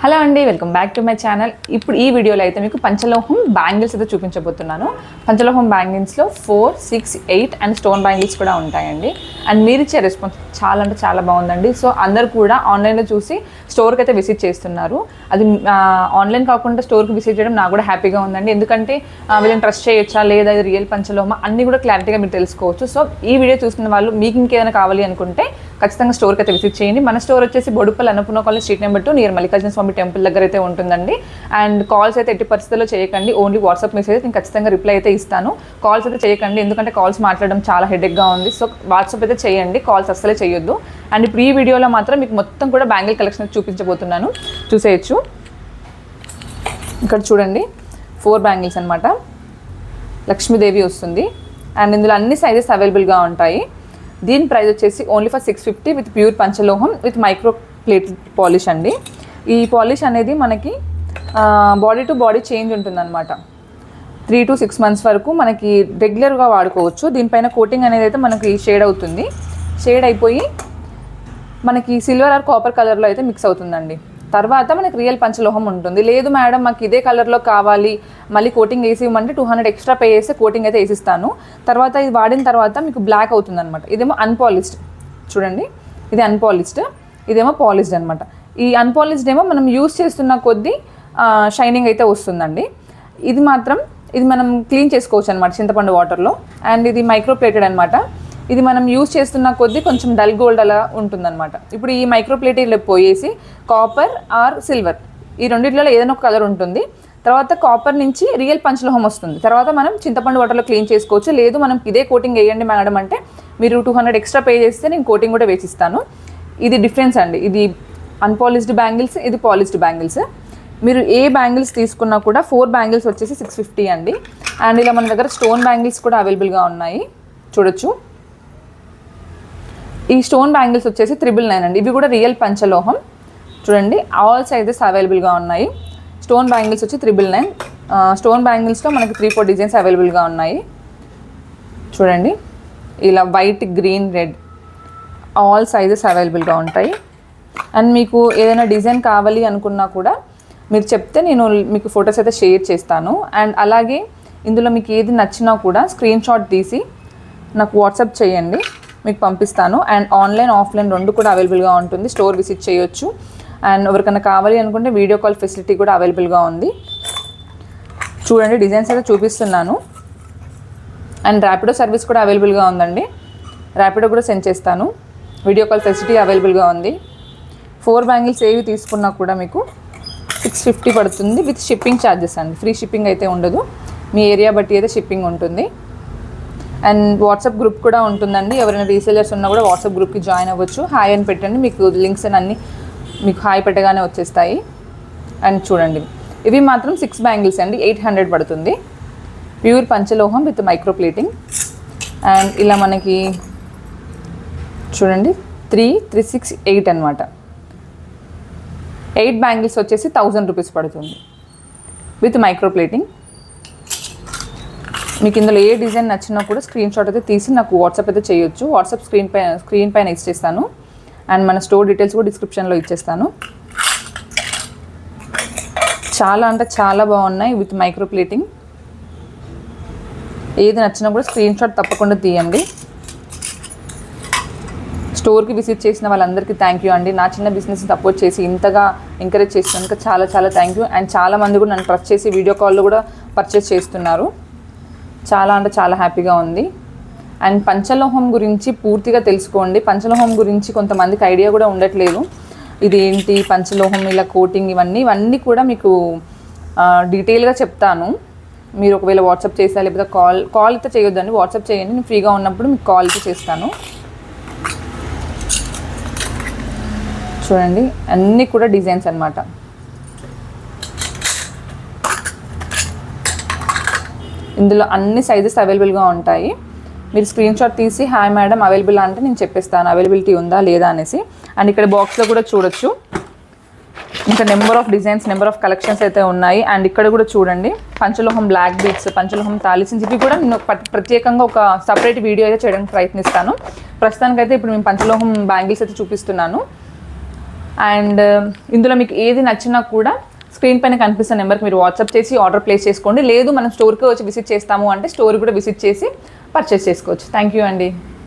Hello అండి, welcome back to my channel. ఇప్పుడు ఈ వీడియోలో అయితే మీకు పంచలోహం బ్యాంగిల్స్ అయితే చూపించబోతున్నాను. పంచలోహం బ్యాంగిల్స్లో 4, 6, 8 అండ్ స్టోన్ బ్యాంగిల్స్ కూడా ఉంటాయండి. అండ్ మీరు ఇచ్చే రెస్పాన్స్ చాలా అంటే చాలా బాగుందండి. సో అందరు కూడా ఆన్లైన్లో చూసి స్టోర్కి అయితే విజిట్ చేస్తున్నారు. అది ఆన్లైన్ కాకుండా స్టోర్కి విజిట్ చేయడం నాకు కూడా హ్యాపీగా ఉందండి. ఎందుకంటే వీళ్ళని ట్రస్ట్ చేయొచ్చా లేదా, ఇది రియల్ పంచలోహం అన్నీ కూడా క్లారిటీగా మీరు తెలుసుకోవచ్చు. సో ఈ వీడియో చూస్తున్న వాళ్ళు మీకు ఇంకేమైనా కావాలి అనుకుంటే ఖచ్చితంగా స్టోర్కి అయితే విజిట్ చేయండి. మన స్టోర్ వచ్చేసి Boduppal Annapurna college street number 2 near Mallikarjuna Swamy temple దగ్గర అయితే ఉంటుందండి. అండ్ కాల్స్ అయితే ఎట్టి పరిస్థితుల్లో చేయకండి. ఓన్లీ వాట్సాప్ మెసేజ్ నేను ఖచ్చితంగా రిప్లై అయితే ఇస్తాను. కాల్స్ అయితే చేయకండి, ఎందుకంటే కాల్స్ మాట్లాడడం చాలా హెడేక్గా ఉంది. సో వాట్సాప్ అయితే చేయండి, కాల్స్ అస్సలే చేయొద్దు. అండ్ ఇప్పుడు ఈ వీడియోలో మాత్రం మీకు మొత్తం కూడా బ్యాంగిల్ కలెక్షన్ చూపించబోతున్నాను, చూసేయచ్చు. ఇక్కడ చూడండి, 4 బ్యాంగిల్స్ అనమాట. లక్ష్మీదేవి వస్తుంది అండ్ ఇందులో అన్ని సైజెస్ అవైలబుల్గా ఉంటాయి. దీని ప్రైస్ వచ్చేసి ఓన్లీ ఫర్ 650 విత్ ప్యూర్ పంచలోహం విత్ మైక్రో ప్లేట్ పాలిష్ అండి. ఈ పాలిష్ అనేది మనకి బాడీ టు బాడీ చేంజ్ ఉంటుందన్నమాట. 3 to 6 months వరకు మనకి రెగ్యులర్గా వాడుకోవచ్చు. దీనిపైన కోటింగ్ అనేది అయితే మనకి షేడ్ అవుతుంది. షేడ్ అయిపోయి మనకి సిల్వర్ ఆర్ కాపర్ కలర్లో అయితే మిక్స్ అవుతుందండి. తర్వాత మనకి రియల్ పంచలోహం ఉంటుంది. లేదు మేడం మాకు ఇదే కలర్లో కావాలి, మళ్ళీ కోటింగ్ వేసి ఇవ్వమంటే 200 ఎక్స్ట్రా పే చేస్తే కోటింగ్ అయితే వేసిస్తాను. తర్వాత ఇది వాడిన తర్వాత మీకు బ్లాక్ అవుతుంది అనమాట. ఇదేమో అన్పాలిష్డ్, చూడండి ఇది అన్పాలిష్డ్, ఇదేమో పాలిష్డ్ అనమాట. ఈ అన్పాలిష్డ్ ఏమో మనం యూస్ చేస్తున్న కొద్దీ షైనింగ్ అయితే వస్తుందండి. ఇది మనం క్లీన్ చేసుకోవచ్చు అనమాట చింతపండు వాటర్లో. అండ్ ఇది మైక్రో ప్లేటెడ్ అనమాట. ఇది మనం యూజ్ చేస్తున్న కొద్దీ కొంచెం డల్ గోల్డ్ అలా ఉంటుందన్నమాట. ఇప్పుడు ఈ మైక్రో ప్లేట్లో పోయేసి కాపర్ ఆర్ సిల్వర్ ఈ రెండిట్లలో ఏదైనా ఒక కలర్ ఉంటుంది. తర్వాత కాపర్ నుంచి రియల్ పంచలోహం వస్తుంది. తర్వాత మనం చింతపండు వాటర్లో క్లీన్ చేసుకోవచ్చు. లేదు మనం ఇదే కోటింగ్ వేయండి మేడం అంటే మీరు 200 ఎక్స్ట్రా పే చేస్తే నేను కోటింగ్ కూడా వేసిస్తాను. ఇది డిఫరెన్స్ అండి. ఇది అన్పాలిష్డ్ బ్యాంగిల్స్, ఇది పాలిష్డ్ బ్యాంగిల్స్. మీరు ఏ బ్యాంగిల్స్ తీసుకున్నా కూడా 4 బ్యాంగిల్స్ వచ్చేసి 650 అండి. అండ్ ఇలా మన దగ్గర స్టోన్ బ్యాంగిల్స్ కూడా అవైలబుల్గా ఉన్నాయి, చూడొచ్చు. ఈ స్టోన్ బ్యాంగిల్స్ వచ్చేసి 999 అండి. ఇవి కూడా రియల్ పంచలోహం, చూడండి ఆల్ సైజెస్ అవైలబుల్గా ఉన్నాయి. స్టోన్ బ్యాంగిల్స్ వచ్చి 999. స్టోన్ బ్యాంగిల్స్లో మనకి 3-4 డిజైన్స్ అవైలబుల్గా ఉన్నాయి, చూడండి. ఇలా white, green, red all sizes అవైలబుల్గా ఉంటాయి. అండ్ మీకు ఏదైనా డిజైన్ కావాలి అనుకున్నా కూడా మీరు చెప్తే నేను మీకు ఫొటోస్ అయితే షేర్ చేస్తాను. అండ్ అలాగే ఇందులో మీకు ఏది నచ్చినా కూడా స్క్రీన్ షాట్ తీసి నాకు వాట్సాప్ చేయండి, మీకు పంపిస్తాను. అండ్ ఆన్లైన్, ఆఫ్లైన్ రెండు కూడా అవైలబుల్గా ఉంటుంది. స్టోర్ విజిట్ చేయొచ్చు. అండ్ ఎవరికైనా కావాలి అనుకుంటే వీడియో కాల్ ఫెసిలిటీ కూడా అవైలబుల్గా ఉంది. చూడండి డిజైన్స్ అయితే చూపిస్తున్నాను. అండ్ ర్యాపిడో సర్వీస్ కూడా అవైలబుల్గా ఉందండి. ర్యాపిడో కూడా సెండ్ చేస్తాను. వీడియో కాల్ ఫెసిలిటీ అవైలబుల్గా ఉంది. 4 బ్యాంగిల్స్ ఏవి తీసుకున్నా కూడా మీకు 650 పడుతుంది విత్ షిప్పింగ్ ఛార్జెస్ అండి. ఫ్రీ షిప్పింగ్ అయితే ఉండదు, మీ ఏరియా బట్టి అయితే షిప్పింగ్ ఉంటుంది. అండ్ వాట్సాప్ గ్రూప్ కూడా ఉంటుందండి. ఎవరైనా రీసేలర్స్ ఉన్నా కూడా వాట్సాప్ గ్రూప్కి జాయిన్ అవ్వచ్చు. హాయ్ అని పెట్టండి, మీకు లింక్స్ అన్నీ మీకు హాయ్ పెట్టగానే వచ్చేస్తాయి. అండ్ చూడండి ఇవి మాత్రం 6 బ్యాంగిల్స్ అండి, 800 పడుతుంది. ప్యూర్ పంచలోహం విత్ మైక్రో ప్లేటింగ్. అండ్ ఇలా మనకి చూడండి 3, 3, 6, 8 అనమాట. 8 బ్యాంగిల్స్ వచ్చేసి 1000 రూపీస్ పడుతుంది విత్ మైక్రో ప్లేటింగ్. మీకు ఇందులో ఏ డిజైన్ నచ్చినా కూడా స్క్రీన్ షాట్ అయితే తీసి నాకు వాట్సాప్ అయితే చేయొచ్చు. వాట్సాప్ స్క్రీన్ పైన ఇచ్చేస్తాను. అండ్ మన స్టోర్ డీటెయిల్స్ కూడా డిస్క్రిప్షన్లో ఇచ్చేస్తాను. చాలా అంటే చాలా బాగున్నాయి విత్ మైక్రో ప్లేటింగ్. ఏది నచ్చినా కూడా స్క్రీన్ షాట్ తప్పకుండా తీయండి. స్టోర్కి విజిట్ చేసిన వాళ్ళందరికీ థ్యాంక్ యూ అండి. నా చిన్న బిజినెస్ని సపోర్ట్ చేసి ఇంతగా ఎంకరేజ్ చేసినందుకు చాలా చాలా థ్యాంక్ యూ. అండ్ చాలామంది కూడా నన్ను ట్రస్ట్ చేసి వీడియో కాల్లో కూడా పర్చేస్ చేస్తున్నారు. చాలా అంటే చాలా హ్యాపీగా ఉంది. అండ్ పంచలోహం గురించి పూర్తిగా తెలుసుకోండి. పంచలోహం గురించి కొంతమందికి ఐడియా కూడా ఉండట్లేదు. ఇదేంటి పంచలోహం, ఇలా కోటింగ్, ఇవన్నీ కూడా మీకు డీటెయిల్గా చెప్తాను. మీరు ఒకవేళ వాట్సాప్ చేసా లేకపోతే కాల్ అయితే చేయొద్దండి, వాట్సాప్ చేయండి. నేను ఫ్రీగా ఉన్నప్పుడు మీకు కాల్ అయితే చేస్తాను. చూడండి అన్నీ కూడా డిజైన్స్ అన్నమాట. ఇందులో అన్ని సైజెస్ అవైలబుల్గా ఉంటాయి. మీరు స్క్రీన్ షాట్ తీసి హాయ్ మేడం అవైలబుల్ అంటే నేను చెప్పేస్తాను అవైలబిలిటీ ఉందా లేదా అనేసి. అండ్ ఇక్కడ బాక్స్లో కూడా చూడొచ్చు, ఇంకా number of designs, number of collections అయితే ఉన్నాయి. అండ్ ఇక్కడ కూడా చూడండి పంచలోహం బ్లాక్ బీడ్స్, పంచలోహం తాలిసిన్స్, ఇవి కూడా నేను ప్రత్యేకంగా ఒక సపరేట్ వీడియో అయితే చేయడానికి ప్రయత్నిస్తాను. ప్రస్తుతానికైతే ఇప్పుడు మేము పంచలోహం బ్యాంగిల్స్ అయితే చూపిస్తున్నాను. అండ్ ఇందులో మీకు ఏది నచ్చినా కూడా స్క్రీన్ పైన కనిపిస్తున్న నెంబర్కి మీరు వాట్సాప్ చేసి ఆర్డర్ ప్లేస్ చేసుకోండి. లేదు మనం స్టోర్కి వచ్చి విజిట్ చేస్తాము అంటే స్టోర్ కూడా విజిట్ చేసి పర్చేస్ చేసుకోవచ్చు. థ్యాంక్ యూ అండి.